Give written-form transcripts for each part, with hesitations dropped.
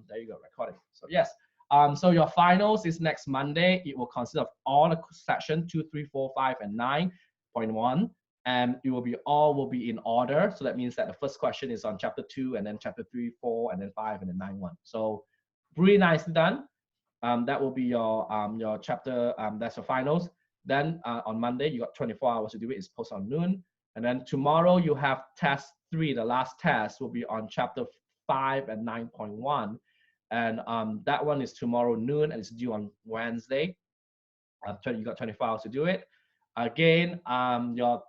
there you go, recording. So yes, so your finals is next Monday. It will consist of all the section 2, 3, 4, 5, and 9.1, and it will be in order. So that means that the first question is on chapter 2, and then chapter 3, 4, and then 5, and then 9, 1. So really nicely done. That will be your chapter. That's your finals. Then on Monday you got 24 hours to do it. It's post on noon, and then tomorrow you have test 3. The last test will be on chapter 5 and 9.1, and that one is tomorrow noon, and it's due on Wednesday. You got 24 hours to do it. Again, your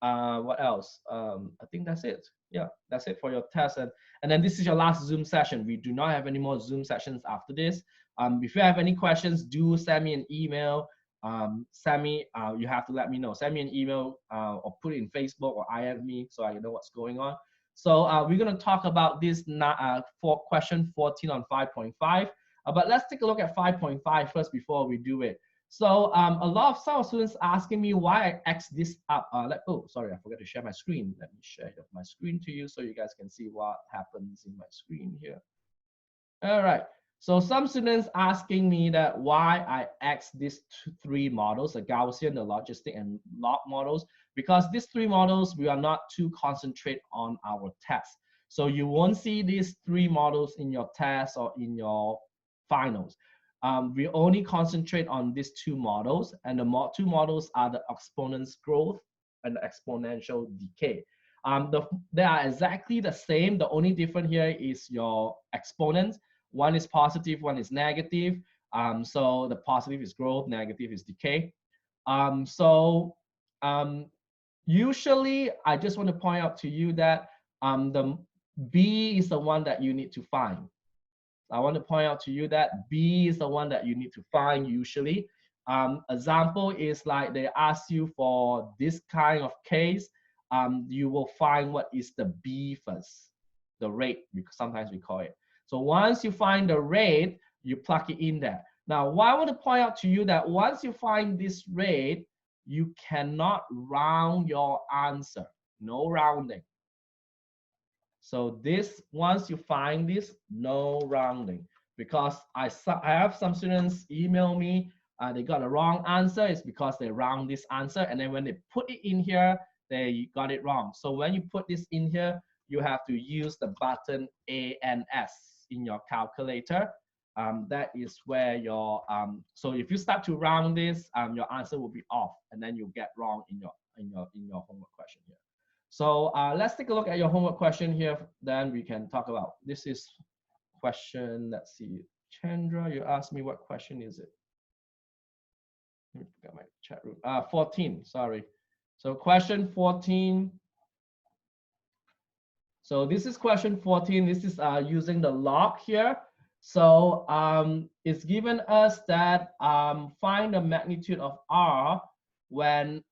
what else? I think that's it. Yeah, that's it for your test. And then this is your last Zoom session. We do not have any more Zoom sessions after this. If you have any questions, do send me an email. You have to let me know. Send me an email or put it in Facebook or IM me so I know what's going on. So we're going to talk about this for question 14 on 5.5. But let's take a look at 5.5 first before we do it. So a lot of some students asking me why I X this up. Oh, sorry, I forgot to share my screen. Let me share my screen to you so you guys can see what happens in my screen here. All right. So some students asking me that why I X these 3 models, the Gaussian, the logistic, and log models, because these 3 models, we are not too concentrate on our test. So you won't see these 3 models in your test or in your finals. We only concentrate on these 2 models, and the 2 models are the exponents growth and the exponential decay. They are exactly the same. The only difference here is your exponents. One is positive, one is negative. So the positive is growth, negative is decay. Usually, I just want to point out to you that the B is the one that you need to find. I want to point out to you that B is the one that you need to find usually. Example is like they ask you for this kind of case, you will find what is the B first, the rate, because sometimes we call it. So once you find the rate, you plug it in there. Now, what I want to point out to you that once you find this rate, you cannot round your answer, no rounding. So this, once you find this, no rounding, because I have some students email me, they got a wrong answer. It's because they round this answer, and then when they put it in here, they got it wrong. So when you put this in here, you have to use the button A and S in your calculator. That is where your so if you start to round this, your answer will be off, and then you get wrong in your homework question here. So let's take a look at your homework question here. Then we can talk about this is question. Let's see, Chandra, you asked me what question is it? Got my chat room. 14. Sorry. So question 14. So this is question 14. This is using the log here. So it's given us that find the magnitude of R when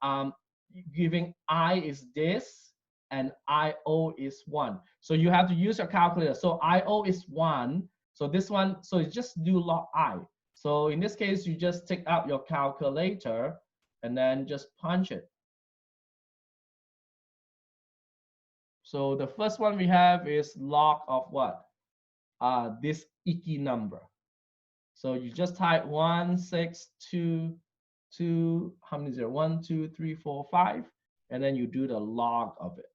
giving I is this and IO is 1. So you have to use your calculator. So IO is 1. So this one, so you just do log I. So in this case, you just take out your calculator and then just punch it. So the first one we have is log of what? This icky number. So you just type 1, 6, 2, 2, how many is there? 1, 2, 3, 4, 5, and then you do the log of it.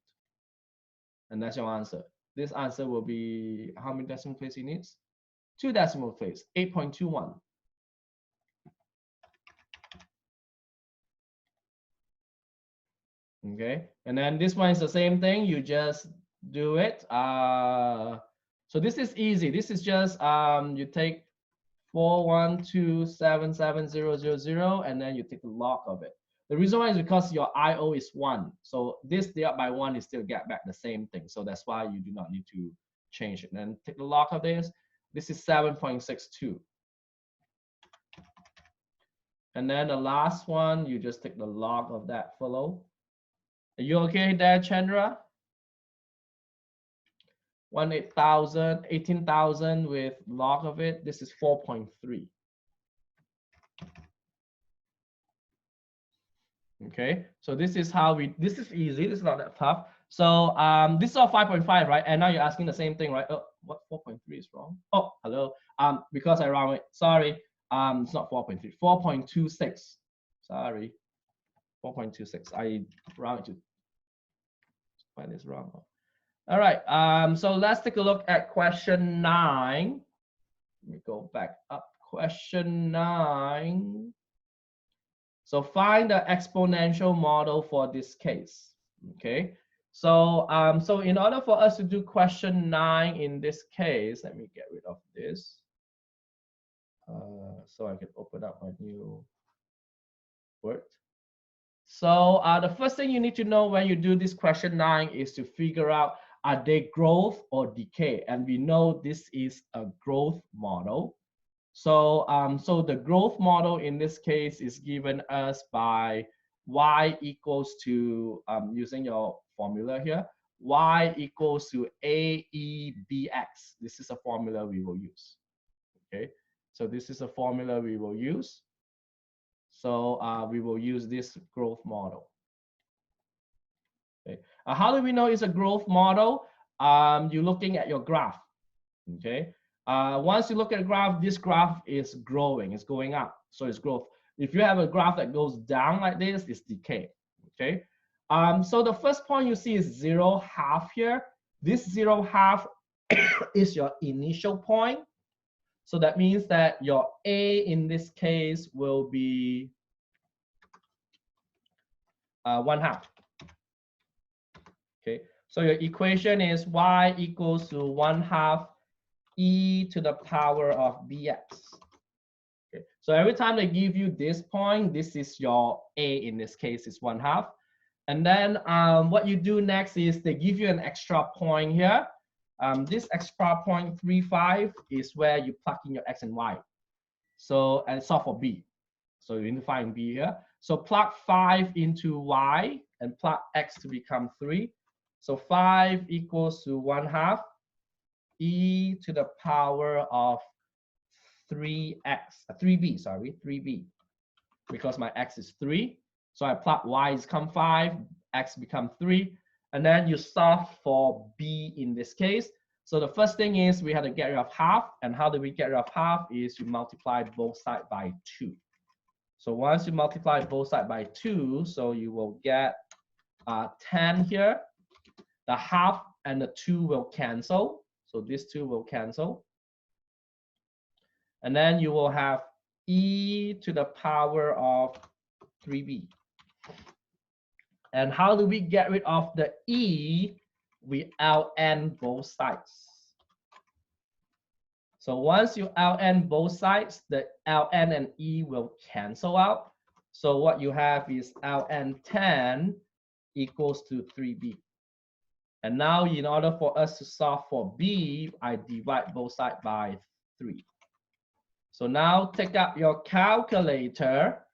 And that's your answer. This answer will be, how many decimal places it needs? 2 decimal places, 8.21. Okay, and then this one is the same thing. You just do it. So this is easy. This is just you take 412770000, and then you take the log of it. The reason why is because your IO is 1. So this divided by 1 is still get back the same thing. So that's why you do not need to change it. And then take the log of this. This is 7.62. And then the last one, you just take the log of that fellow. Are you okay there, Chandra? 18,000 with log of it. This is 4.3. Okay, so this is how this is easy. This is not that tough. So this is all 5.5, right? And now you're asking the same thing, right? Oh, what 4.3 is wrong? Oh, hello. Because I round it. Sorry. It's not 4.3. 4.26. Sorry. 4.26. I round it to find this wrong. All right. So let's take a look at question 9. Let me go back up. Question 9. So find the exponential model for this case. Okay. So so in order for us to do question 9 in this case, let me get rid of this. So I can open up a new Word. So the first thing you need to know when you do this question 9 is to figure out, are they growth or decay? And we know this is a growth model. So, so the growth model in this case is given us by y equals to, using your formula here, y equals to AEBX. This is a formula we will use. Okay, so this is a formula we will use. So we will use this growth model. Okay, how do we know it's a growth model? You're looking at your graph. Okay. Once you look at a graph, this graph is growing, it's going up, so it's growth. If you have a graph that goes down like this, it's decay. Okay. So the first point you see is 0.5 here. This 0.5 is your initial point. So that means that your A in this case will be 1/2. Okay. So your equation is y equals to 1/2 e to the power of bx. Okay, so every time they give you this point, this is your A in this case is 1/2. And then what you do next is they give you an extra point here. This extra point 3,5 is where you plug in your x and y. So and solve for b. So you need to find b here. So plug 5 into y and plug x to become 3. So 5 equals to 1/2 e to the power of 3b, sorry, 3b, because my x is 3. So I plug y is become 5, x become 3, and then you solve for b in this case. So the first thing is we had to get rid of half, and how do we get rid of half is you multiply both sides by 2. So once you multiply both sides by 2, so you will get 10 here. The half and the 2 will cancel. So these 2 will cancel. And then you will have e to the power of 3b. And how do we get rid of the e? We ln both sides. So once you ln both sides, the ln and e will cancel out. So what you have is ln 10 equals to 3b. And now in order for us to solve for b, I divide both sides by 3. So now take out your calculator,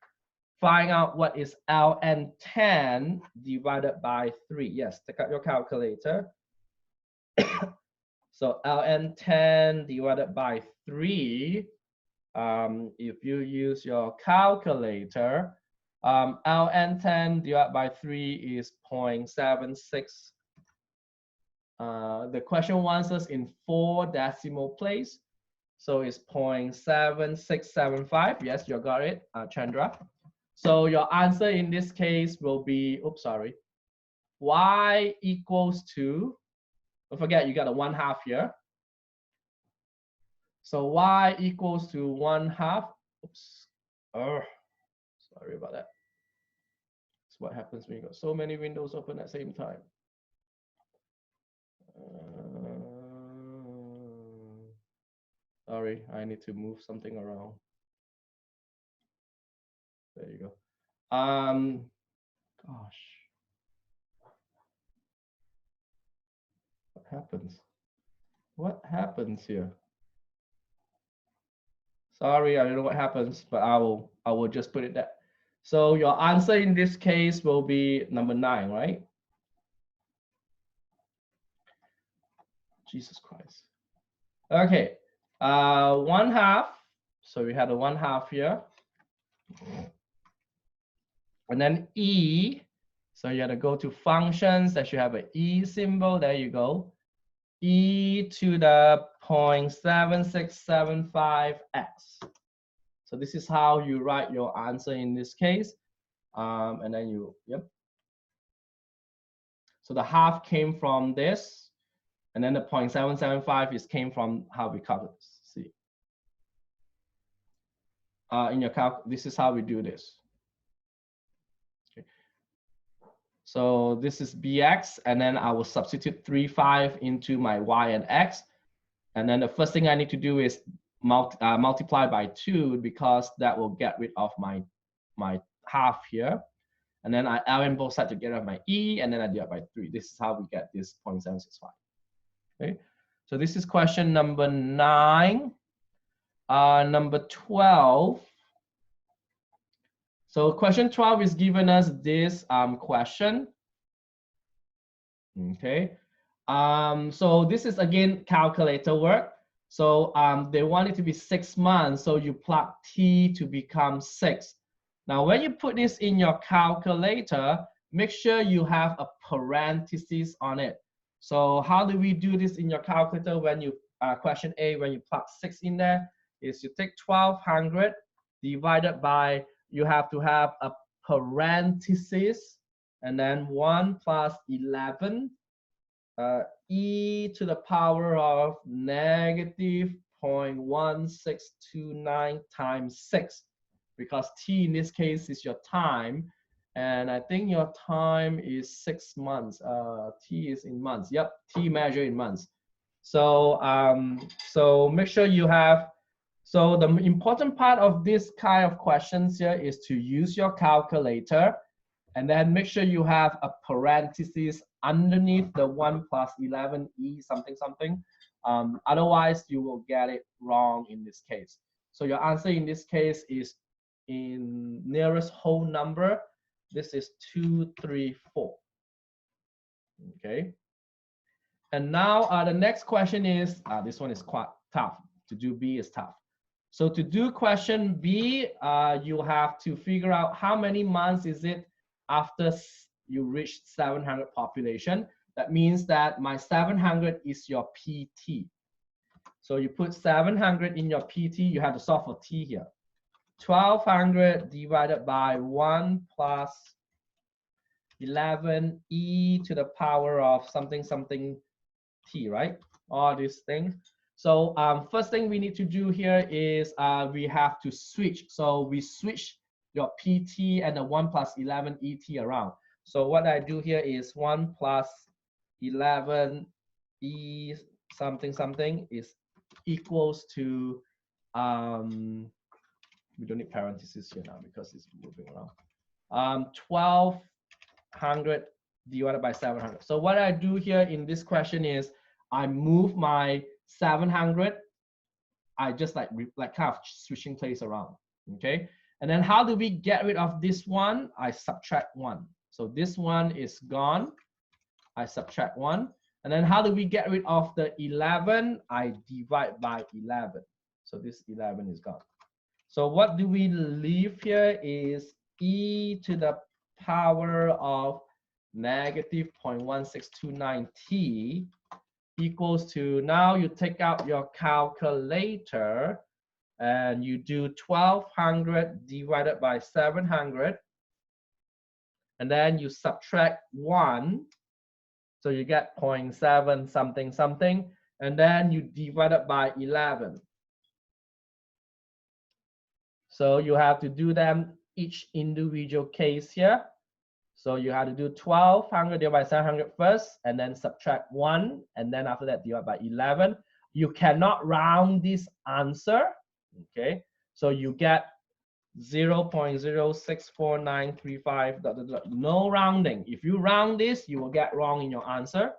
find out what is ln 10 divided by 3. Yes, take out your calculator. So ln 10 divided by 3, if you use your calculator, ln 10 divided by 3 is 0.76. The question wants us in 4 decimal place. So it's 0.7675. Yes, you got it, Chandra. So your answer in this case will be, oops, sorry, y equals to, don't forget you got a 1/2 here. So y equals to 1/2. Oops. Oh, sorry about that. That's what happens when you got so many windows open at the same time. Sorry, I need to move something around. There you go. Gosh. What happens? What happens here? Sorry, I don't know what happens, but I will just put it that. So your answer in this case will be number 9, right? Jesus Christ. Okay, 1/2. So we had a 1/2 here. And then E So you gotta go to functions that should have an E symbol. There you go. E to the 0.7675x. So this is how you write your answer in this case. And then you, yep. So the half came from this, and then the 0.775 is came from how we calculate. See, in your calc, this is how we do this. Okay. So this is bx, and then I will substitute 3,5 into my y and x, and then the first thing I need to do is multiply by 2 because that will get rid of my half here. And then I ln both sides to get rid of my e, and then I divide by 3. This is how we get this 0.765. Okay, so this is question number 9. Number 12. So question 12 is giving us this question. Okay, so this is again calculator work. So they want it to be 6 months, so you plug t to become 6. Now, when you put this in your calculator, make sure you have a parenthesis on it. So how do we do this in your calculator when you, question A, when you plug 6 in there, is you take 1200 divided by, you have to have a parenthesis, and then 1 plus 11, e to the power of negative 0.1629 times 6. Because t in this case is your time, and I think your time is 6 months. T is in months. Yep, t measure in months. So so make sure you have. So the important part of this kind of questions here is to use your calculator, and then make sure you have a parenthesis underneath the 1 plus 11 e something something. Otherwise, you will get it wrong in this case. So your answer in this case is in nearest whole number. This is 234. Okay, and now the next question is, this one is quite tough. To do B is tough. So to do question B, you have to figure out how many months is it after you reach 700 population. That means that my 700 is your PT. So you put 700 in your PT, you have to solve for T here. 1200 divided by 1 plus 11 e to the power of something something t, right? All these things. So first thing we need to do here is we have to switch. So we switch your pt and the 1 plus 11 et around. So what I do here is 1 plus 11 e something something is equals to we don't need parentheses here now because it's moving around. 1200 divided by 700. So what I do here in this question is I move my 700. I just like kind of switching place around. Okay. And then how do we get rid of this one? I subtract 1. So this one is gone. I subtract 1. And then how do we get rid of the 11? I divide by 11. So this 11 is gone. So what do we leave here is e to the power of negative 0.1629t equals to, now you take out your calculator and you do 1200 divided by 700, and then you subtract 1, so you get 0.7 something something, and then you divide it by 11. So you have to do them each individual case here. So you have to do 1200 divided by 700 first, and then subtract 1, and then after that divide by 11. You cannot round this answer, okay? So you get 0.064935, no rounding. If you round this, you will get wrong in your answer.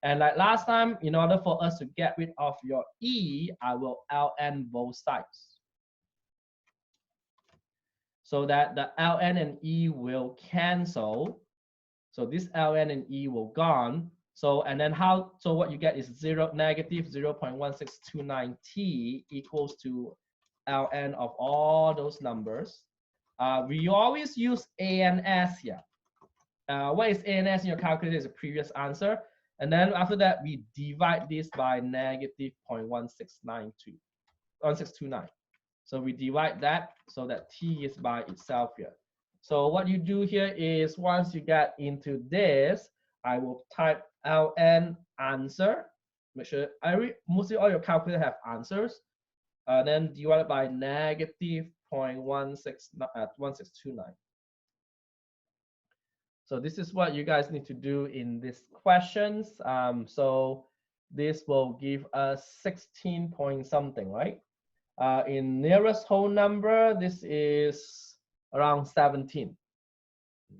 And like last time, in order for us to get rid of your e, I will ln both sides, so that the ln and e will cancel. So this ln and e will gone. So and then how? So what you get is negative 0.1629t equals to ln of all those numbers. We always use a and s here. what is ANS in your calculator is the previous answer. And then after that, we divide this by negative 0.1629. So we divide that so that t is by itself here. So what you do here is once you get into this, I will type ln answer. Make sure mostly all your calculator have answers. Then divided by negative 0.1629. So this is what you guys need to do in these questions. So this will give us 16 point something, right? In nearest whole number, this is around 17.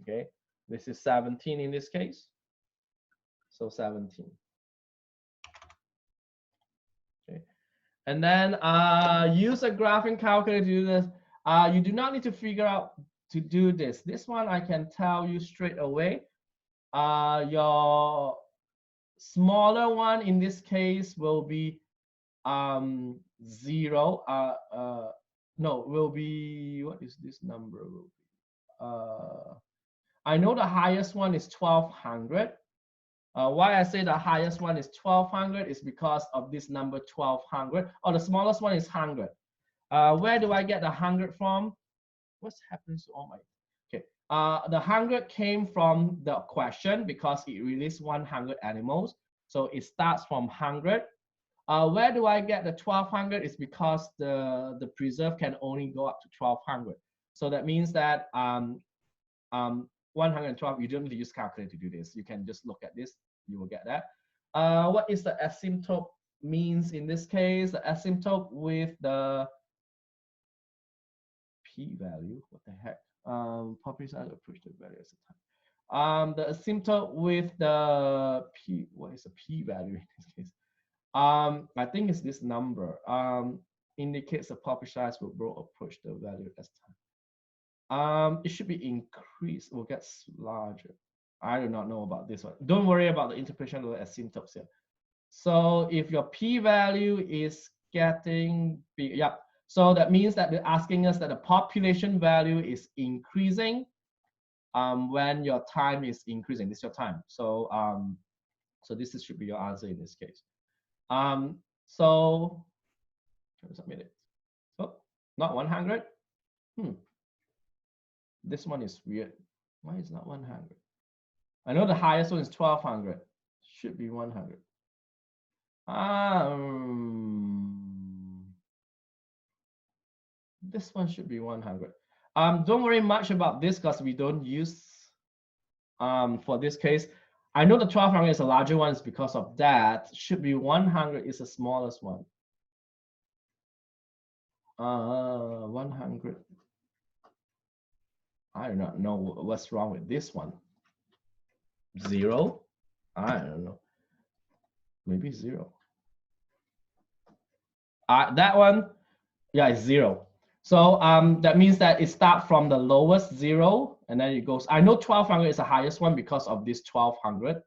Okay, this is 17 in this case. So 17. Okay, and then use a graphing calculator to do this. You do not need to figure out to do this. This one I can tell you straight away. Your smaller one in this case will be 0. No, will be, what is this number? Will be, I know the highest one is 1200. Why I say the highest one is 1200 is because of this number 1200. Or the smallest one is 100. Where do I get the 100 from? What's happening to all my? Okay, the 100 came from the question because it released 100 animals. So it starts from 100. Where do I get the 1200? Is because the preserve can only go up to 1200. So that means that 112, you don't need to use calculator to do this. You can just look at this, you will get that. What is the asymptote means in this case? The asymptote with the p-value, what the heck? Population approach the value as a time. The asymptote with the p, what is the p-value in this case? I think it's this number. Indicates the population size will approach the value as time. It should be increased or gets larger. I do not know about this one. Don't worry about the interpretation of the asymptotes here. So if your p-value is getting big, yeah. So that means that they're asking us that the population value is increasing when your time is increasing. This is your time. So so this should be your answer in this case. So can we submit it? So not 100. This one is weird. Why is not 100? I know the highest one is 1200. Should be 100. This one should be 100. Don't worry much about this because we don't use for this case. I know the 1200 is a larger one, is because of that. Should be 100 is the smallest one. 100. I do not know what's wrong with this one. 0? I don't know. Maybe 0. That one, yeah, it's 0. So that means that it starts from the lowest 0 and then it goes. I know 1200 is the highest one because of this 1200.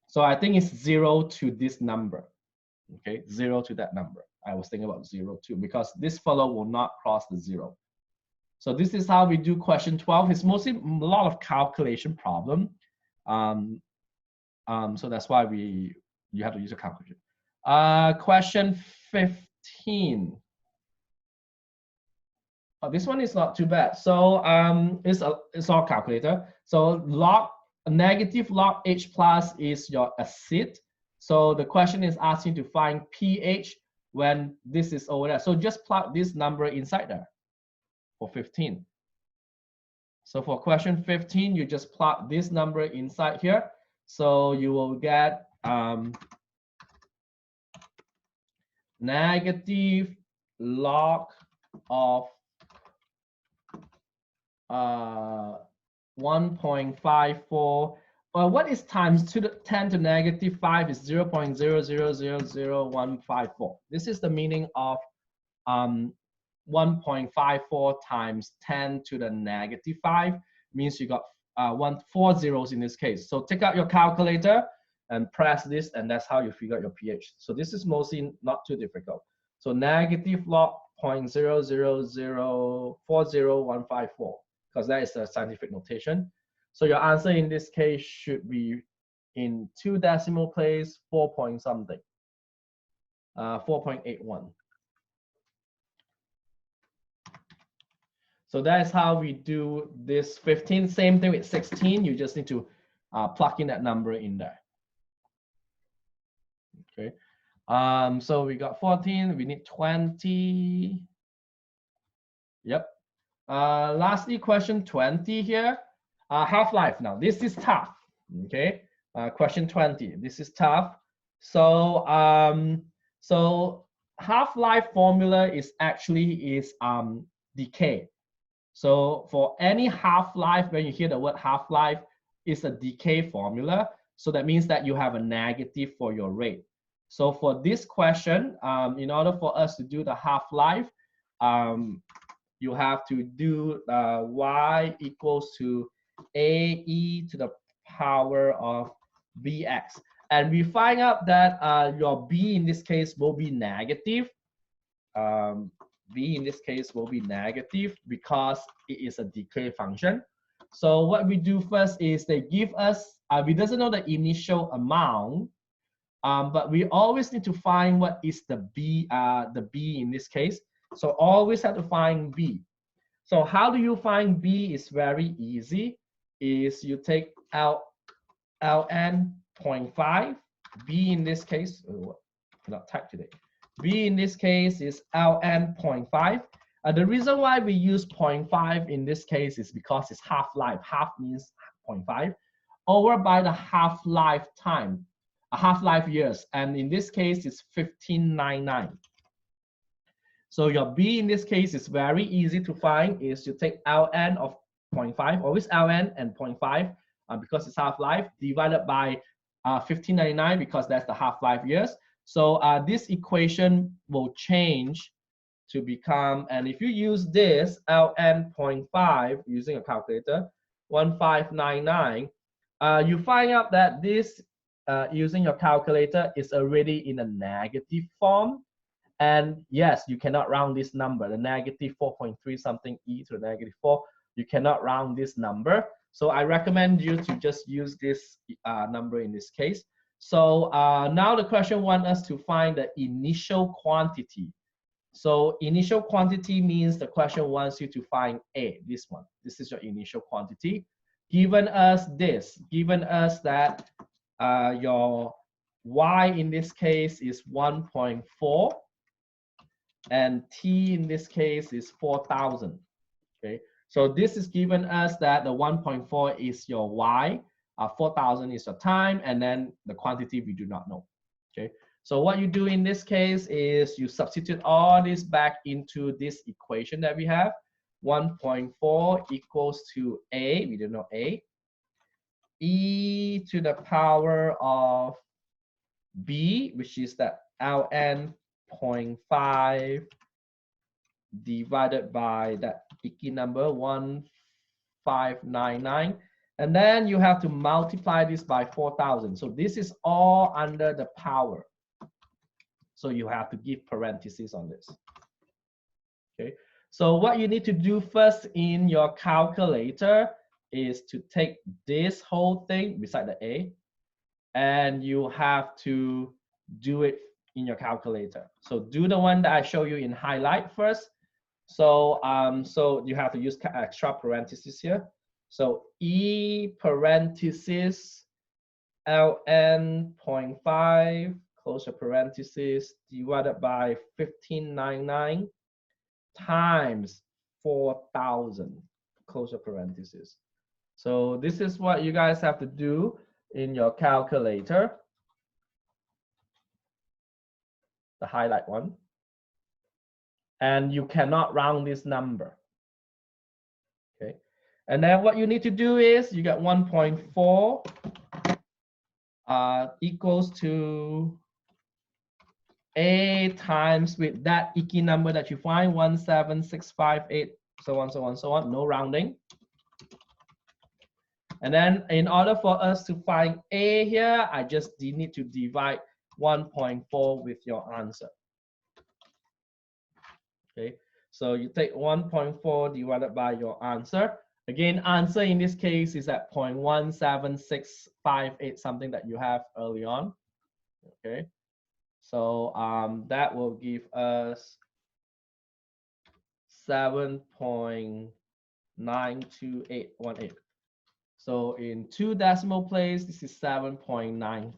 So I think it's 0 to this number. Okay, 0 to that number. I was thinking about 0 too because this fellow will not cross the 0. So this is how we do question 12. It's mostly a lot of calculation problem. So that's why you have to use a calculator. Question 15. Oh, this one is not too bad. So it's all calculator. So negative log H plus is your acid. So the question is asking to find pH when this is over there. So just plug this number inside there for 15. So for question 15, you just plug this number inside here. So you will get negative log of 1.54. What is times 10 to negative 5 is 0.0000154. This is the meaning of 1.54 times 10 to the negative 5. Means you got 4 zeros in this case. So take out your calculator and press this, and that's how you figure out your pH. So this is mostly not too difficult. So negative log 0.000400154, because that is the scientific notation. So your answer in this case should be in 2 decimal place, 4 point something, 4.81. So that's how we do this 15. Same thing with 16. You just need to plug in that number in there. Okay. So we got 14. We need 20. Yep. Lastly, question 20 here. Half-life. Now this is tough. Okay. Question 20. This is tough. So so half-life formula is actually decay. So for any half-life, when you hear the word half-life, it's a decay formula. So that means that you have a negative for your rate. So for this question, in order for us to do the half-life, you have to do y equals to ae to the power of bx. And we find out that your b in this case will be negative. B in this case will be negative because it is a decay function. So what we do first is they give us, we doesn't know the initial amount, but we always need to find what is the B in this case. So always have to find B. So how do you find B? Is very easy. Is you take ln 0.5. B in this case, cannot type today. B in this case is ln 0.5. The reason why we use 0.5 in this case is because it's half-life. Half means 0.5 over by the half-life time, half-life years. And in this case, it's 1599. So your B in this case is very easy to find. Is you take ln of 0.5, always ln and 0.5 because it's half-life, divided by 1599 because that's the half-life years. So this equation will change to become, and if you use this ln 0.5 using a calculator, 1599, you find out that this using your calculator is already in a negative form. And yes, you cannot round this number, the negative 4.3 something e to the negative 4. You cannot round this number. So I recommend you to just use this number in this case. So now the question wants us to find the initial quantity. So initial quantity means the question wants you to find A, this one. This is your initial quantity. Given us this, given us that your Y in this case is 1.4 and T in this case is 4,000. Okay, so this is given us that the 1.4 is your Y, 4,000 is your time, and then the quantity we do not know. Okay, so what you do in this case is you substitute all this back into this equation that we have. 1.4 equals to A, we don't know A, e to the power of B, which is that ln 0.5 divided by that icky number 1599, and then you have to multiply this by 4,000. So this is all under the power, so you have to give parentheses on this. Okay, so what you need to do first in your calculator is to take this whole thing beside the A, and you have to do it in your calculator. So do the one that I show you in highlight first. So so you have to use extra parentheses here. So E parenthesis ln 0.5 close parenthesis divided by 1599 times 4,000 close parenthesis. So this is what you guys have to do in your calculator, the highlight one. And you cannot round this number. Okay, and then what you need to do is you get 1.4 equals to A times with that icky number that you find, 17658, so on, so on, so on, no rounding. And then in order for us to find A here, I just need to divide 1.4 with your answer. Okay, so you take 1.4 divided by your answer. Again, answer in this case is at 0.17658, something that you have early on. Okay, so that will give us 7.92818. So in 2 decimal place, this is 7.93.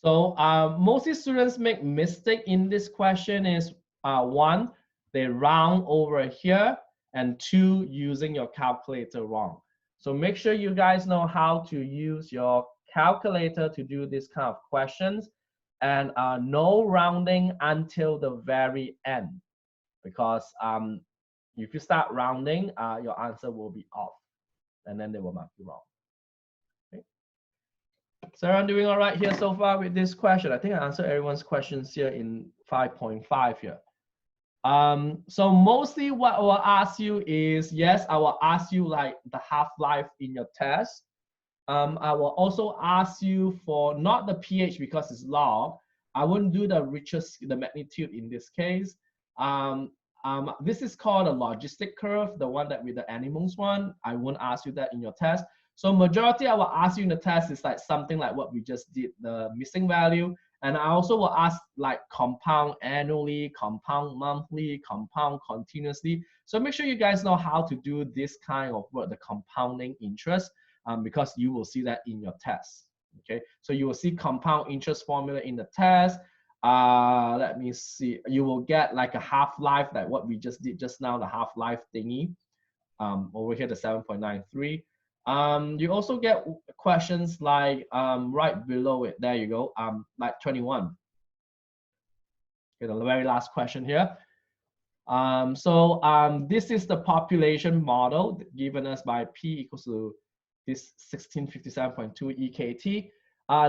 So mostly students make mistake in this question is one, they round over here, and two, using your calculator wrong. So make sure you guys know how to use your calculator to do this kind of questions, and no rounding until the very end, because if you start rounding, your answer will be off, and then they will mark you wrong. So I'm doing all right here so far with this question. I think I answered everyone's questions here in 5.5 here. So mostly what I will ask you is, yes, I will ask you like the half-life in your test. I will also ask you for not the pH because it's log. I wouldn't do the the magnitude in this case. This is called a logistic curve, the one that with the animals one. I won't ask you that in your test. So majority I will ask you in the test is like something like what we just did, the missing value. And I also will ask like compound annually, compound monthly, compound continuously. So make sure you guys know how to do this kind of work, the compounding interest, because you will see that in your test. Okay, so you will see compound interest formula in the test. Let me see. You will get like a half-life, like what we just did just now, the half-life thingy. Over here, the 7.93. You also get questions like right below it. There you go. Like 21. Okay, the very last question here. This is the population model given us by P equals to this 1657.2 EKT.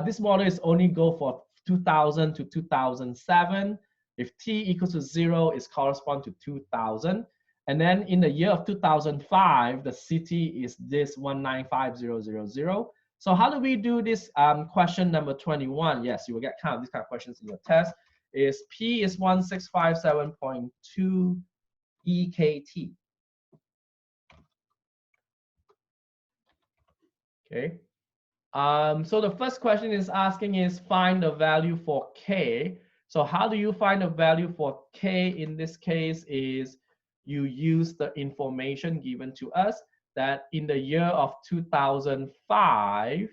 This model is only go for 2000 to 2007. If T equals to 0, it corresponds to 2000. And then in the year of 2005, the city is this 195000. So how do we do this question number 21? Yes, you will get kind of these kind of questions in your test. Is P is 1657.2 EKT. Okay. So the first question is asking is find the value for K. So how do you find the value for K in this case is you use the information given to us that in the year of 2005,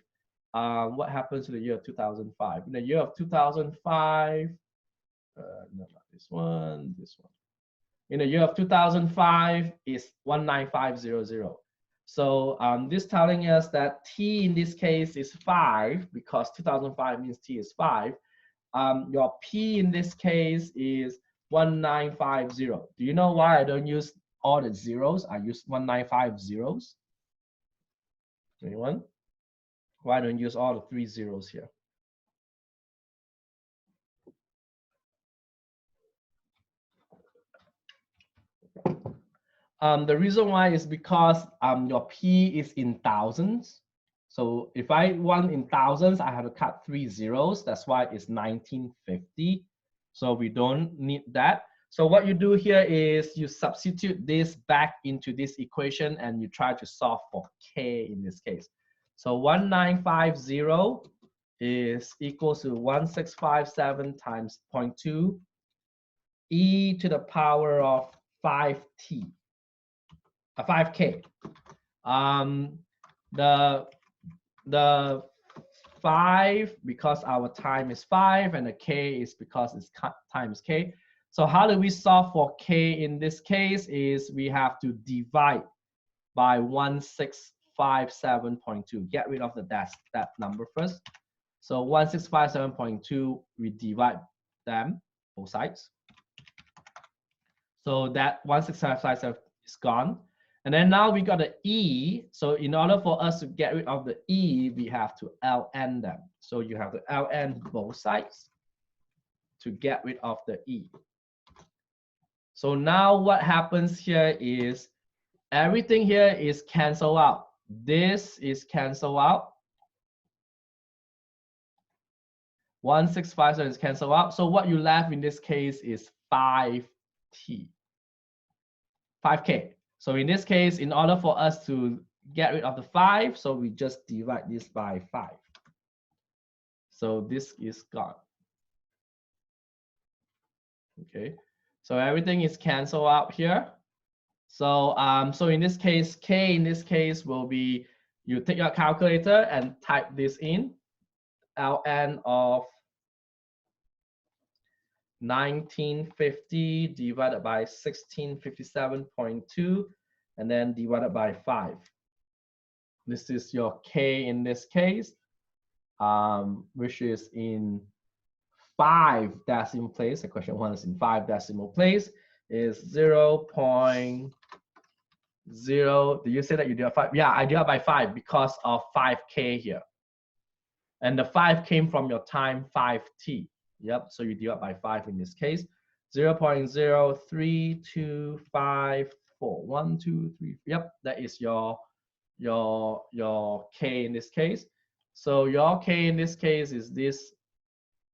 what happens to the year of 2005? In the year of 2005, no, not this one, this one. In the year of 2005 is 19500. So this telling us that T in this case is 5 because 2005 means T is 5. Your P in this case is 1950. Do you know why I don't use all the zeros? I use 1950. Anyone? Why don't you use all the 3 zeros here? The reason why is because your P is in thousands. So if I want in thousands, I have to cut 3 zeros. That's why it's 1950. So we don't need that. So what you do here is you substitute this back into this equation and you try to solve for K in this case. So 1950 is equal to 1657 times 0.2 e to the power of 5t. 5K. The 5 because our time is 5 and the K is because it's times K. So how do we solve for K in this case is we have to divide by 1657.2. Get rid of that number first. So 1657.2, we divide them, both sides. So that 1657 is gone. And then now we got the E. So in order for us to get rid of the E, we have to ln them. So you have to ln both sides to get rid of the E. So now what happens here is everything here is cancelled out. This is cancelled out. 1657 is cancelled out. So what you left in this case is 5t. 5K. So in this case, in order for us to get rid of the 5, so we just divide this by 5. So this is gone. Okay, so everything is canceled out here. So so in this case, K in this case will be, you take your calculator and type this in, ln of 1950 divided by 1657.2, and then divided by 5. This is your K in this case, which is in 5 decimal place. The question 1 is in 5 decimal place, is 0.0. Do you say that you divide 5? Yeah, I divide by 5 because of 5K here. And the 5 came from your time 5T. Yep, so you divide by 5 in this case. 0.03254. 1, 2, 3. Yep, that is your K in this case. So your K in this case is this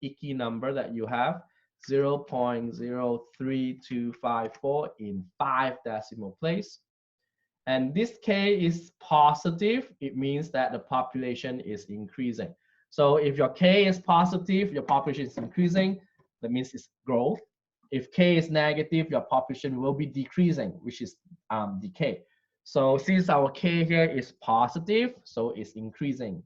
icky number that you have, 0.03254 in 5 decimal place. And this K is positive. It means that the population is increasing. So if your K is positive, your population is increasing. That means it's growth. If K is negative, your population will be decreasing, which is decay. So since our K here is positive, so it's increasing.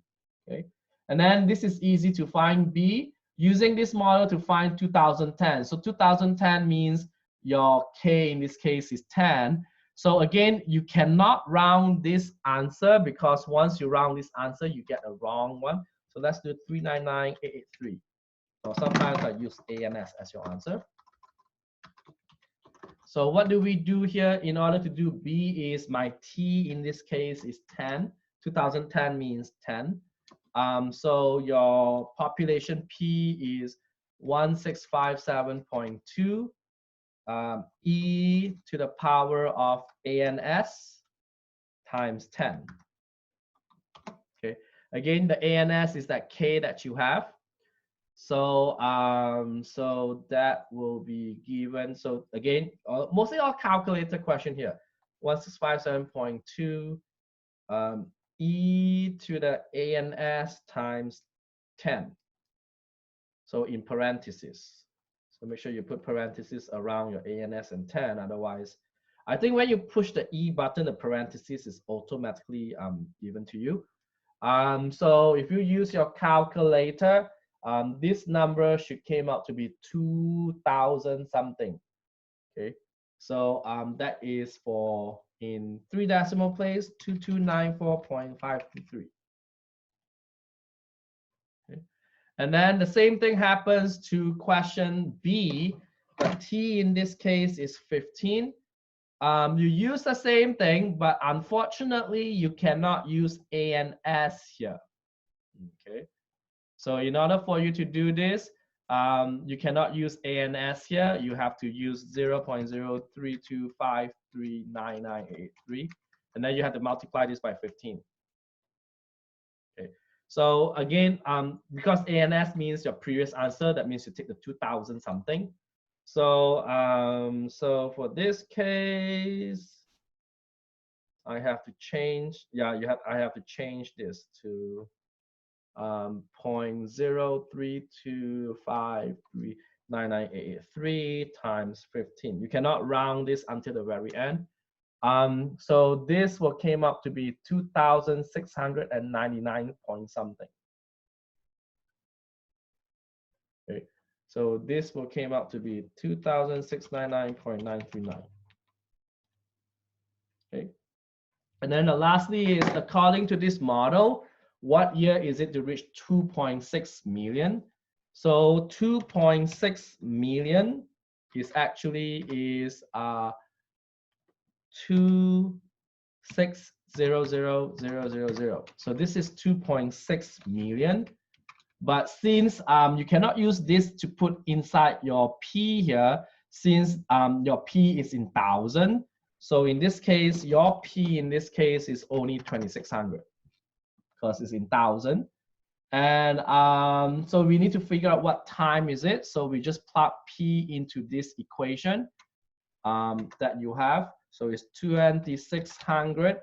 Okay, and then this is easy to find B using this model to find 2010. So 2010 means your K in this case is 10. So again, you cannot round this answer, because once you round this answer, you get a wrong one. So let's do 399,883. So sometimes I use ANS as your answer. So what do we do here in order to do B is my T in this case is 10. 2010 means 10. So your population P is 1657.2. E to the power of ANS times 10. Okay, again, the ANS is that K that you have. So so that will be given. So again, mostly all calculator question here. 1657.2 E to the ANS times 10. So in parentheses. So make sure you put parentheses around your ANS and 10. Otherwise, I think when you push the E button, the parentheses is automatically given to you. So if you use your calculator, this number should came out to be 2,000 something. Okay, so that is for in 3 decimal place 2294.523. Okay. And then the same thing happens to question B. The T in this case is 15. You use the same thing, but unfortunately you cannot use ANS here. Okay, so in order for you to do this, you cannot use ANS here. You have to use 0.032539983, and then you have to multiply this by 15. Okay, so again, because ANS means your previous answer, that means you take the 2,000 something. So so for this case, I have to change. Yeah, I have to change this to 0.032539983 times 15. You cannot round this until the very end. So this will came up to be 2,699 point something. Okay, so this will came out to be 2,699.939. Okay, and then lastly is according to this model, what year is it to reach 2.6 million? So 2.6 million is actually 2600000. So this is 2.6 million. But since you cannot use this to put inside your P here, since your P is in thousand, so in this case, your P in this case is only 2,600 because it's in thousand. And so we need to figure out what time is it. So we just plug P into this equation that you have. So it's 2600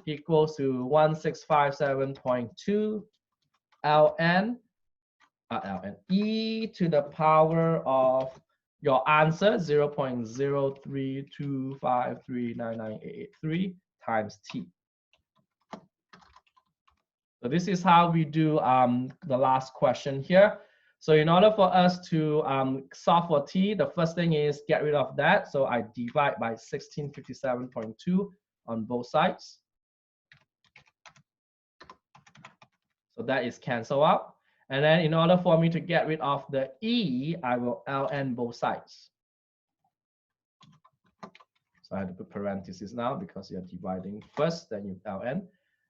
equals to 1657.2 ln e to the power of your answer 0.03253998883 times t. So this is how we do the last question here. So in order for us to solve for t, the first thing is get rid of that. So I divide by 1657.2 on both sides. So that is cancel out. And then in order for me to get rid of the e, I will ln both sides. So I have to put parentheses now because you're dividing first, then you ln.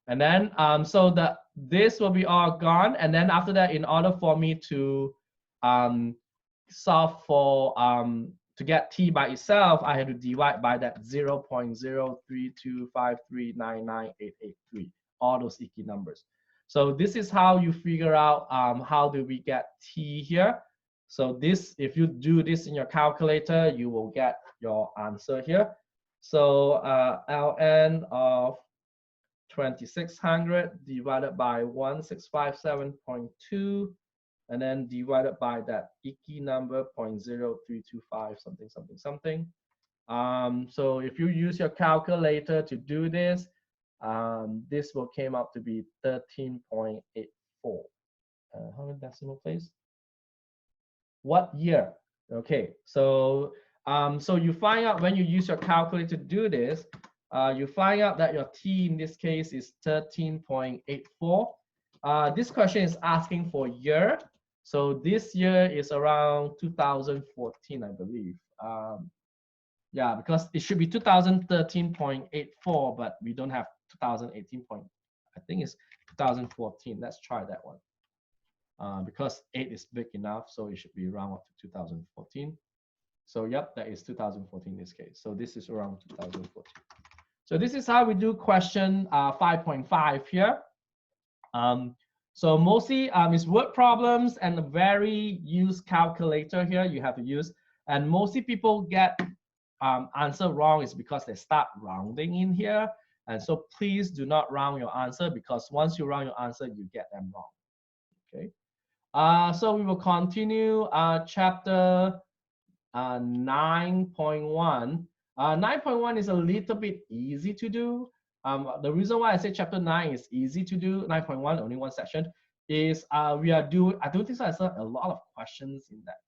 And then, so this will be all gone. And then after that, in order for me to solve for, to get t by itself, I have to divide by that 0.03253998883, all those icky numbers. So this is how you figure out how do we get t here. So this, if you do this in your calculator, you will get your answer here. So ln of 2600 divided by 1657.2 and then divided by that icky number 0.0325 something something something. So if you use your calculator to do this, this will came out to be 13.84. How many decimal place? What year? Okay, so so you find out when you use your calculator to do this, you find out that your t in this case is 13.84. This question is asking for year. So this year is around 2014, I believe. Yeah, because it should be 2013.84, but we don't have 2018. I think it's 2014. Let's try that one. Because 8 is big enough, so it should be around up to 2014. So yep, that is 2014 in this case. So this is around 2014. So this is how we do question 5.5 here. So mostly it's word problems and a very used calculator here you have to use. And mostly people get answer wrong is because they start rounding in here. And so please do not round your answer because once you round your answer, you get them wrong. Okay. So we will continue chapter 9.1. 9.1 is a little bit easy to do. The reason why I say chapter 9 is easy to do, 9.1, only one section, is we are doing, I don't think so, I saw a lot of questions in that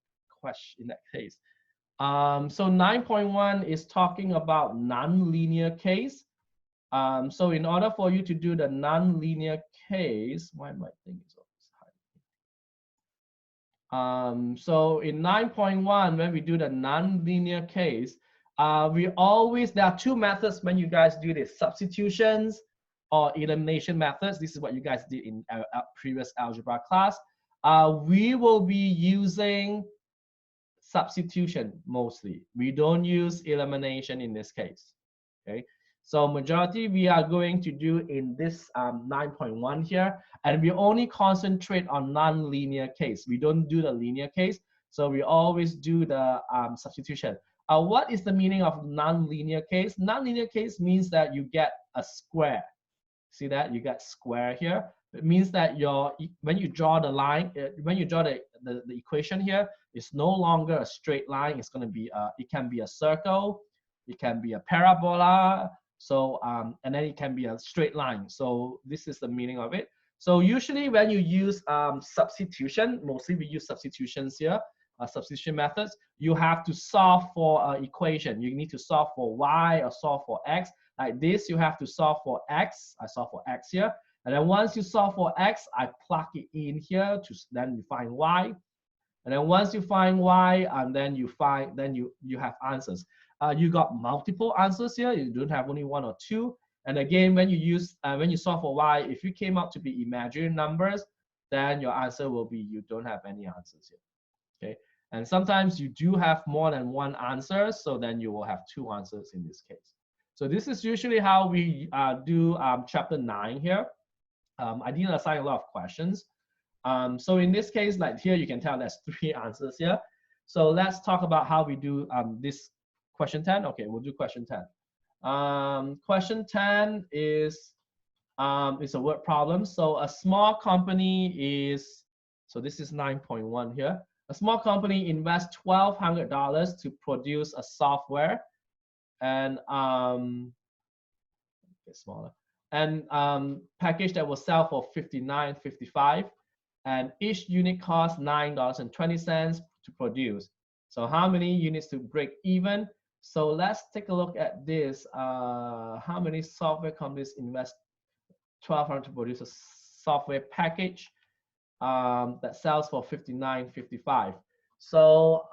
case. So 9.1 is talking about non-linear case. So in order for you to do the non-linear case, why my thing is always hiding? So in 9.1, when we do the non-linear case, there are two methods when you guys do this, substitutions or elimination methods. This is what you guys did in our previous algebra class. We will be using substitution mostly. We don't use elimination in this case, okay? So majority we are going to do in this 9.1 here, and we only concentrate on non-linear case. We don't do the linear case, so we always do the substitution. What is the meaning of non-linear case? Non-linear case means that you get a square. See that? You get square here. It means that when you draw the line, when you draw the equation here, it's no longer a straight line. It's going to be, it can be a circle, it can be a parabola, so, and then it can be a straight line. So this is the meaning of it. So usually when you use substitution, mostly we use substitutions here, substitution methods, you have to solve for an equation. You need to solve for y or solve for x. Like this, you have to solve for x. I solve for x here. And then once you solve for x, I plug it in here to then you find y. And then once you find y, and then you have answers. You got multiple answers here. You don't have only one or two. And again, when you solve for y, if you came out to be imaginary numbers, then your answer will be you don't have any answers here. Okay. And sometimes you do have more than one answer, so then you will have two answers in this case. So this is usually how we do chapter 9 here. I didn't assign a lot of questions. So in this case, like here, you can tell there's 3 answers here. So let's talk about how we do this question 10. Okay, we'll do question 10. Question 10 is a word problem. So a small company is, so this is 9.1 here. A small company invests $1,200 to produce a software and get smaller, and package that will sell for $59.55, and each unit costs $9.20 to produce. So how many units to break even? So let's take a look at this. How many software companies invest $1,200 to produce a software package that sells for $59.55? So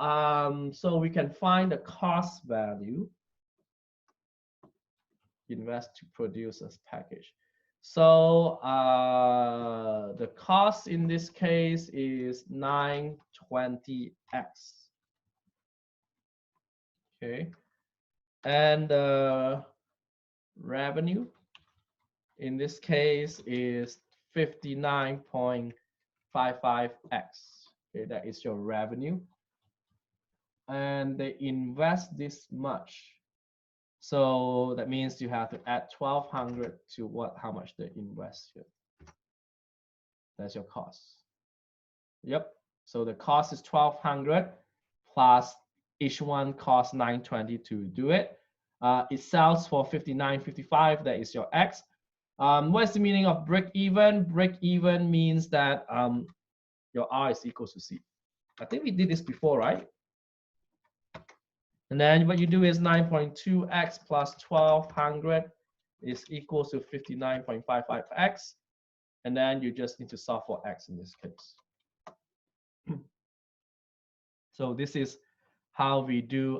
so we can find the cost value invest to produce a package. So the cost in this case is 920x. Okay, and the revenue in this case is 59.55x. Okay, that is your revenue, and they invest this much. So that means you have to add 1,200 to what? How much they invest here? That's your cost. Yep. So the cost is 1,200 plus each one costs 920 to do it. It sells for 59.55. That is your X. What is the meaning of break even? Break even means that your R is equal to C. I think we did this before, right? And then what you do is 9.2x plus 1,200 is equal to 59.55x. And then you just need to solve for x in this case. So this is how we do,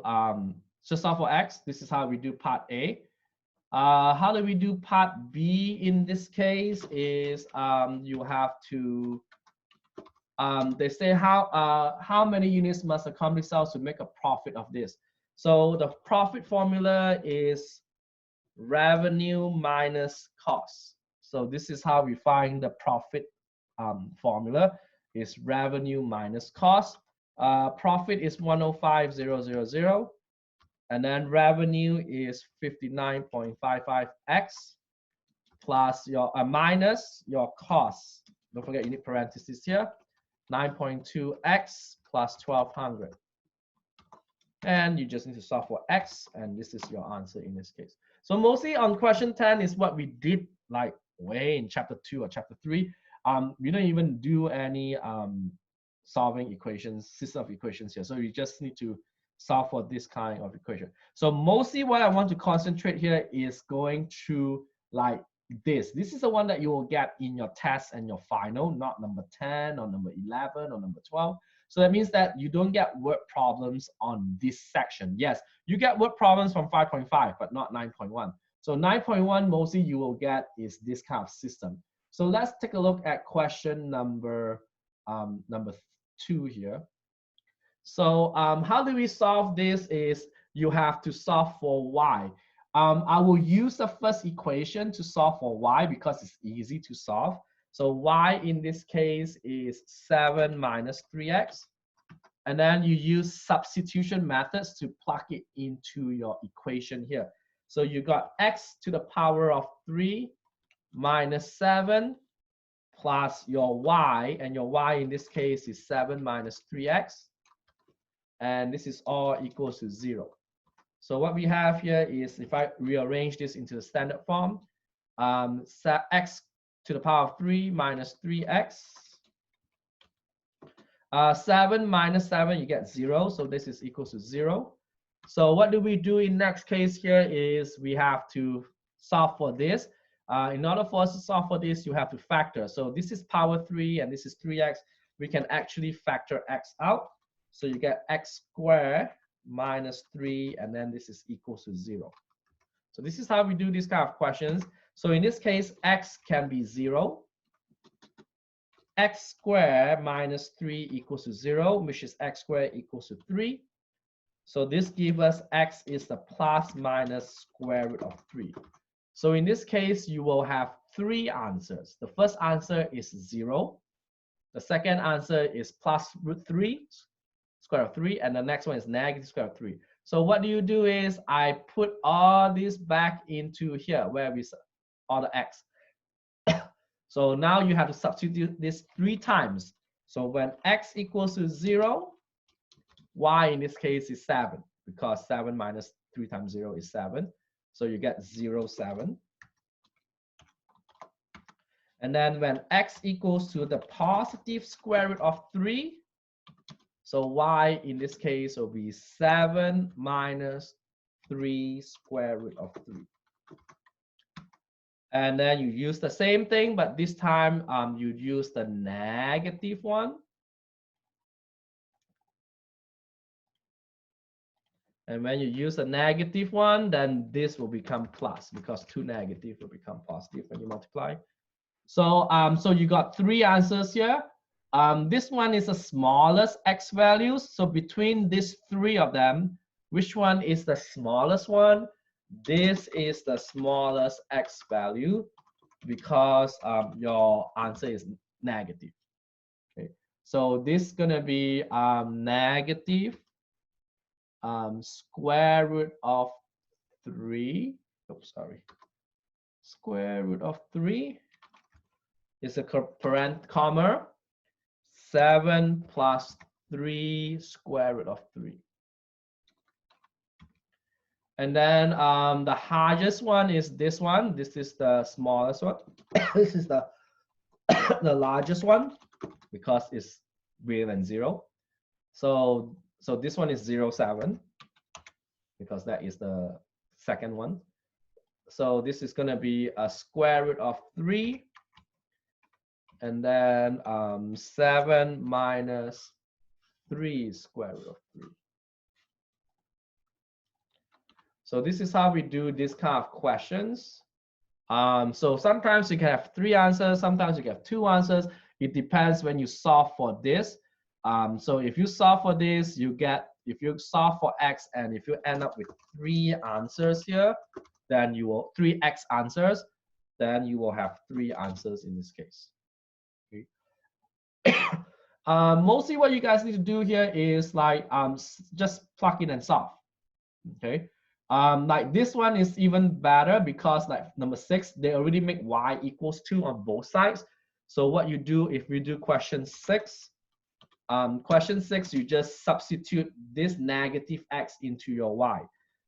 so solve for x. This is how we do part A. How do we do part B in this case is you have to, they say how many units must a company sell to make a profit of this? So the profit formula is revenue minus cost. So this is how we find the profit formula is revenue minus cost. Profit is 105,000, and then revenue is 59.55x plus your minus your cost. Don't forget you need parentheses here. 9.2x plus 1,200. And you just need to solve for x, and this is your answer in this case. So mostly on question 10 is what we did like way in chapter 2 or chapter 3. We don't even do any solving equations, system of equations here. So you just need to solve for this kind of equation. So mostly what I want to concentrate here is going to like this. This is the one that you will get in your test and your final, not number 10 or number 11 or number 12. So that means that you don't get word problems on this section. Yes, you get word problems from 5.5, but not 9.1. So 9.1 mostly you will get is this kind of system. So let's take a look at question number 2 here. So how do we solve this is you have to solve for y. I will use the first equation to solve for y because it's easy to solve. So y in this case is 7 minus 3x. And then you use substitution methods to plug it into your equation here. So you got x to the power of 3 minus 7 plus your y, and your y in this case is 7 minus 3x. And this is all equals to 0. So what we have here is, if I rearrange this into the standard form, x to the power of 3 minus 3x. 7 minus 7, you get 0. So this is equal to 0. So what do we do in next case here is we have to solve for this. In order for us to solve for this, you have to factor. So this is power 3 and this is 3x. We can actually factor x out. So you get x squared minus 3, and then this is equal to 0. So this is how we do these kind of questions. So in this case, x can be 0. X squared minus 3 equals to 0, which is x squared equals to 3. So this gives us x is the plus minus square root of 3. So in this case, you will have 3 answers. The first answer is 0. The second answer is plus root 3, square of 3, and the next one is negative square of 3. So what do you do is I put all this back into here where we all the x. So now you have to substitute this 3 times. So when x equals to 0, y in this case is 7, because 7 minus 3 times 0 is 7. So you get 0, 7. And then when x equals to the positive square root of 3, so y in this case will be 7 minus 3 square root of 3. And then you use the same thing, but this time you use the negative one. And when you use a negative one, then this will become plus, because 2 negative will become positive when you multiply. So, so you got 3 answers here. This one is the smallest x values. So between these 3 of them, which one is the smallest one? This is the smallest x value, because your answer is negative. Okay, so this is gonna be negative square root of 3. Oops, sorry. Square root of 3 is a parent comma 7 plus 3 square root of 3. And then the hardest one is this one. This is the smallest one. This is the the largest one, because it's greater than 0. So this one is 0, 7, because that is the second one. So this is going to be a square root of 3, and then 7 minus 3 square root of 3. So this is how we do this kind of questions. So sometimes you can have 3 answers, sometimes you can have 2 answers. It depends when you solve for this. So if you solve for this, you get, if you solve for x and if you end up with 3 answers here, then you will 3x answers, then you will have 3 answers in this case. Okay. Mostly what you guys need to do here is like just plug in and solve. Okay. Like this one is even better, because like number 6, they already make y equals 2 on both sides. So what you do, if we do question 6, you just substitute this negative x into your y.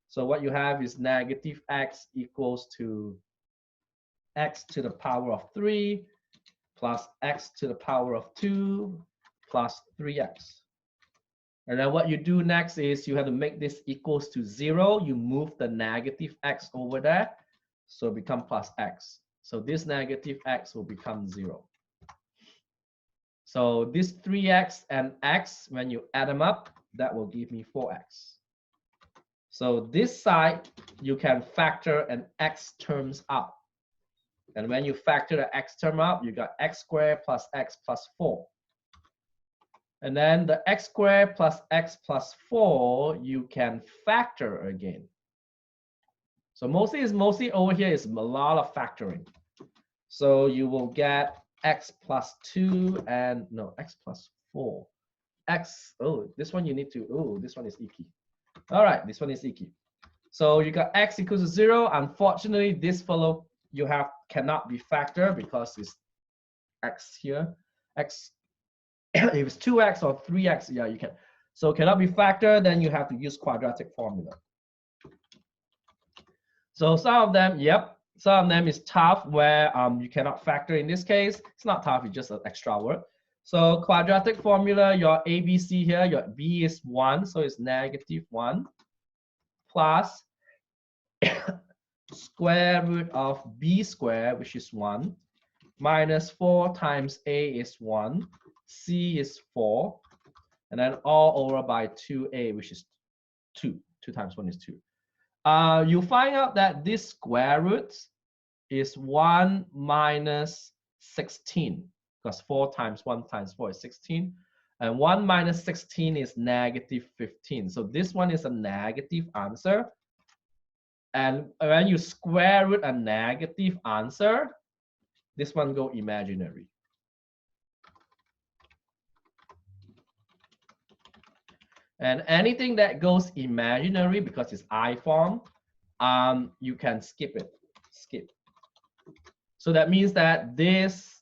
So what you have is negative x equals to x to the power of 3 plus x to the power of 2 plus 3x. And then what you do next is you have to make this equals to 0. You move the negative x over there, so it becomes plus x. So this negative x will become 0. So this 3x and x, when you add them up, that will give me 4x. So this side, you can factor an x terms out. And when you factor the x term out, you got x squared plus x plus 4. And then the x squared plus x plus 4, you can factor again. So mostly over here is a lot of factoring. So you will get x plus 2 and no, x plus 4. X, oh, this one you need to, oh, this one is icky. All right, this one is icky. So you got x equals to 0. Unfortunately, this fellow you have cannot be factored because it's x here. X, if it's 2x or 3x, yeah, you can. So cannot be factored, then you have to use quadratic formula. So some of them, yep, some of them is tough where you cannot factor in this case. It's not tough, it's just an extra word. So quadratic formula, your ABC here, your B is 1, so it's negative 1 plus square root of B squared, which is 1, minus 4 times A is 1, C is 4, and then all over by 2A, which is 2. 2 times 1 is 2. You find out that this square root is 1 minus 16, because 4 times 1 times 4 is 16. And 1 minus 16 is negative 15. So this one is a negative answer. And when you square root a negative answer, this one go imaginary. And anything that goes imaginary, because it's I form, you can skip it, skip. So that means that this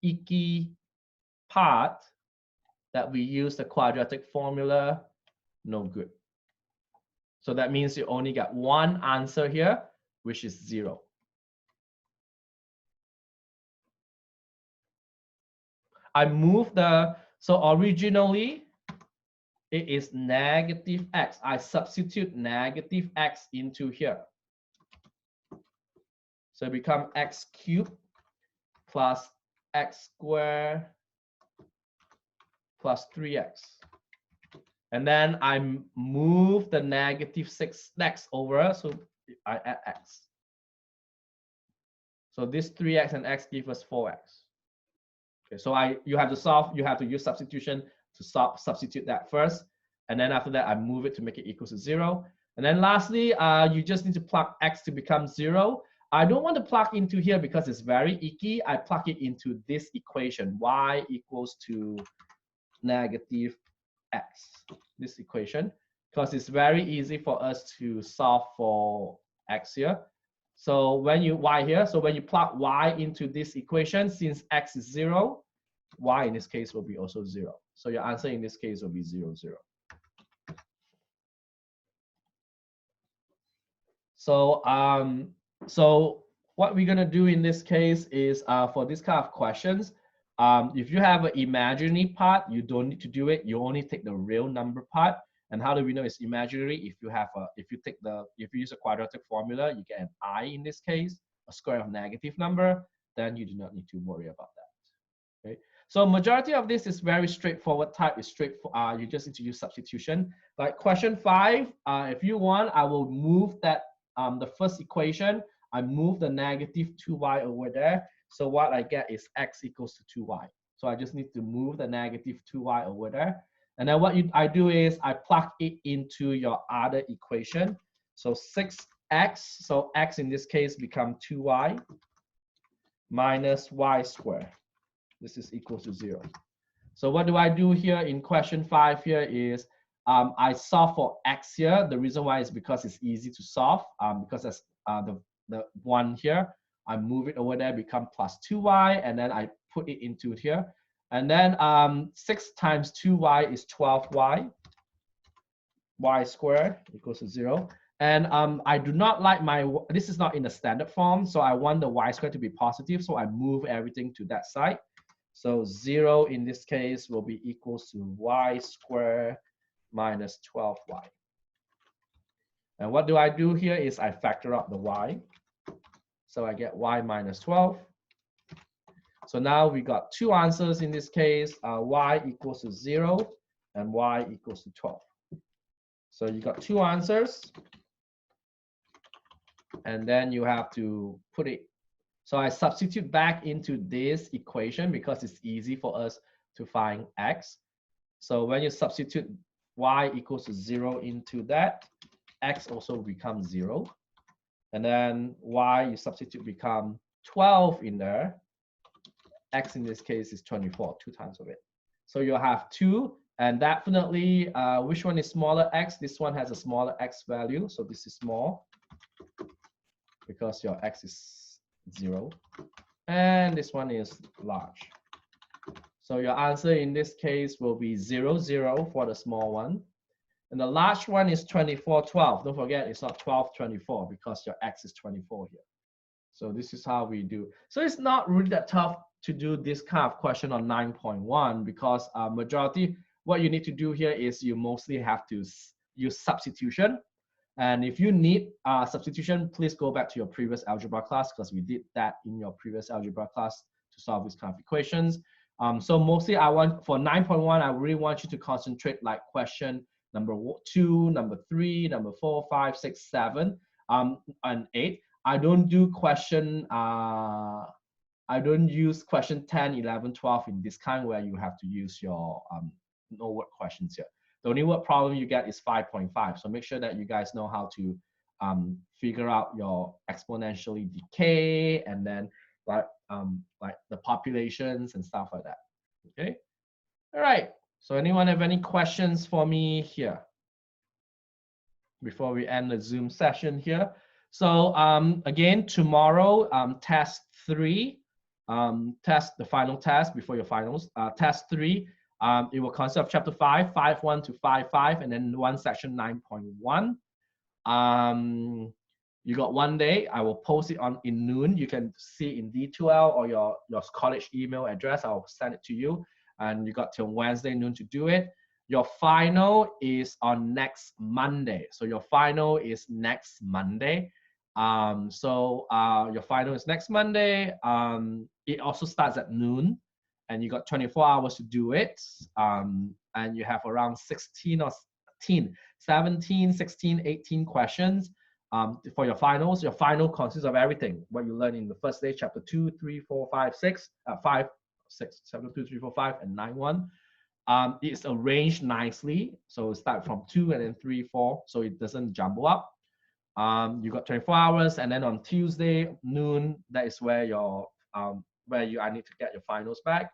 icky part that we use the quadratic formula, no good. So that means you only got one answer here, which is 0. I moved so originally it is negative x. I substitute negative x into here. So it becomes x cubed plus x squared plus 3x. And then I move the negative 6x over, so I add x. So this 3x and x give us 4x. Okay, so you have to solve, you have to use substitution to substitute that first. And then after that, I move it to make it equal to 0. And then lastly, you just need to plug x to become 0. I don't want to plug into here because it's very icky. I plug it into this equation, y equals to negative x, this equation, because it's very easy for us to solve for x here. So when you y here, so when you plug y into this equation, since x is 0, y in this case will be also 0. So your answer in this case will be 0, 0. So so what we're gonna do in this case is for this kind of questions, if you have an imaginary part, you don't need to do it. You only take the real number part. And how do we know it's imaginary? If you have if you use a quadratic formula, you get an I in this case, a square of negative number, then you do not need to worry about that. Okay. So majority of this is very straightforward type. Is straightforward. You just need to use substitution. Like question 5, if you want, I will move that the first equation. I move the negative 2y over there. So what I get is x equals to 2y. So I just need to move the negative 2y over there. And then what I do is I plug it into your other equation. So 6x, so x in this case become 2y minus y squared. This is equal to 0. So what do I do here in question 5 here is I solve for x here. The reason why is because it's easy to solve because that's the one here. I move it over there, become plus 2y, and then I put it into here. And then 6 times 2y is 12y. Y squared equals to 0. And I do not like this is not in the standard form, so I want the y squared to be positive, so I move everything to that side. So 0 in this case will be equals to y squared minus 12y. And what do I do here is I factor out the y. So I get y minus 12. So now we got two answers in this case, y equals to 0 and y equals to 12. So you got two answers. And then you have to put it. So I substitute back into this equation because it's easy for us to find x. So when you substitute y equals to 0 into that, x also becomes 0. And then y you substitute become 12 in there. X in this case is 24, 2 times of it. So you'll have 2, and definitely which one is smaller x? This one has a smaller x value, so this is small because your x is 0. And this one is large. So your answer in this case will be 0, 0 for the small one. And the large one is 24, 12. Don't forget, it's not 12, 24 because your x is 24 here. So this is how we do. So it's not really that tough to do this kind of question on 9.1 because majority, what you need to do here is you mostly have to use substitution. And if you need substitution, please go back to your previous algebra class because we did that in your previous algebra class to solve these kind of equations. So mostly for 9.1, I really want you to concentrate like question number 2, number 3, number 4, 5, 6, 7, and 8. I don't do I don't use question 10, 11, 12 in this kind where you have to use your no word questions here. The only word problem you get is 5.5. So make sure that you guys know how to figure out your exponentially decay and then like the populations and stuff like that. Okay. All right. So anyone have any questions for me here before we end the Zoom session here? So again, tomorrow, test 3, the final test before your finals. Test 3, it will consist of chapter 5, 5.1 to 5.5, and then one section 9.1. You got 1 day. I will post it on in noon. You can see in D2L or your college email address. I'll send it to you. And you got till Wednesday noon to do it. Your final is on next Monday. So your final is next Monday. Your final is next Monday. It also starts at noon, and you got 24 hours to do it. And you have around 17, 16, 18 questions for your finals. Your final consists of everything what you learn in the first day, chapter 2, 3, 4, 5, 6, 5, 6, 7, 2, 3, 4, 5, and 9, 1. It's arranged nicely. So start from 2 and then 3, 4, so it doesn't jumble up. You got 24 hours, and then on Tuesday noon, that is where your I need to get your finals back.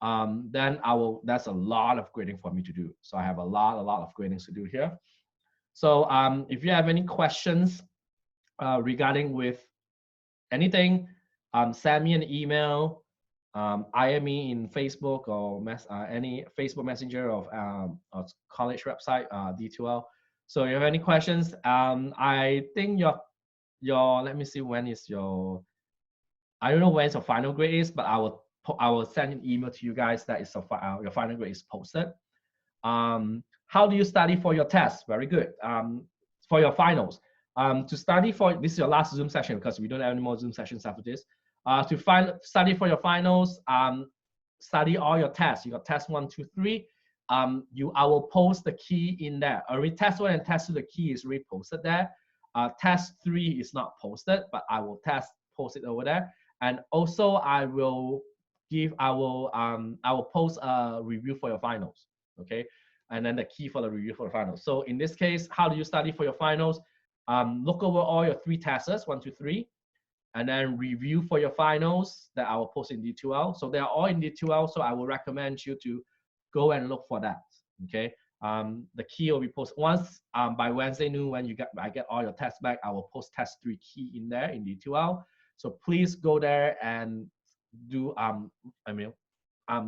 That's a lot of grading for me to do. So I have a lot of gradings to do here. So if you have any questions regarding with anything, send me an email, IM me in Facebook or any Facebook Messenger of college website, D2L. So if you have any questions, I think your let me see when is your, I don't know when your final grade is, but I will send an email to you guys that is your final grade is posted. How do you study for your test? Very good. For your finals, to study for, this is your last Zoom session because we don't have any more Zoom sessions after this. Study for your finals, study all your tests. You got test 1, 2, 3. I will post the key in there. Already test 1 and test 2, the key is already posted there. Test 3 is not posted, but I will post it over there. And also I will post a review for your finals. Okay. And then the key for the review for the finals. So in this case, how do you study for your finals? Look over all your 3 tests, 1, 2, 3, and then review for your finals that I will post in D2L. So they are all in D2L, so I will recommend you to go and look for that, okay? The key will be posted once by Wednesday noon when I get all your tests back. I will post test 3 key in there in D2L. So please go there and do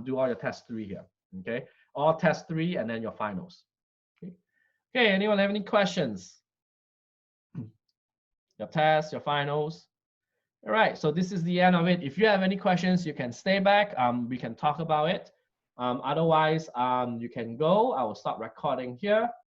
do all your test 3 here, okay? All test 3 and then your finals. Okay, anyone have any questions? Your tests, your finals. All right, so this is the end of it. If you have any questions, you can stay back. We can talk about it. Otherwise, you can go. I will stop recording here.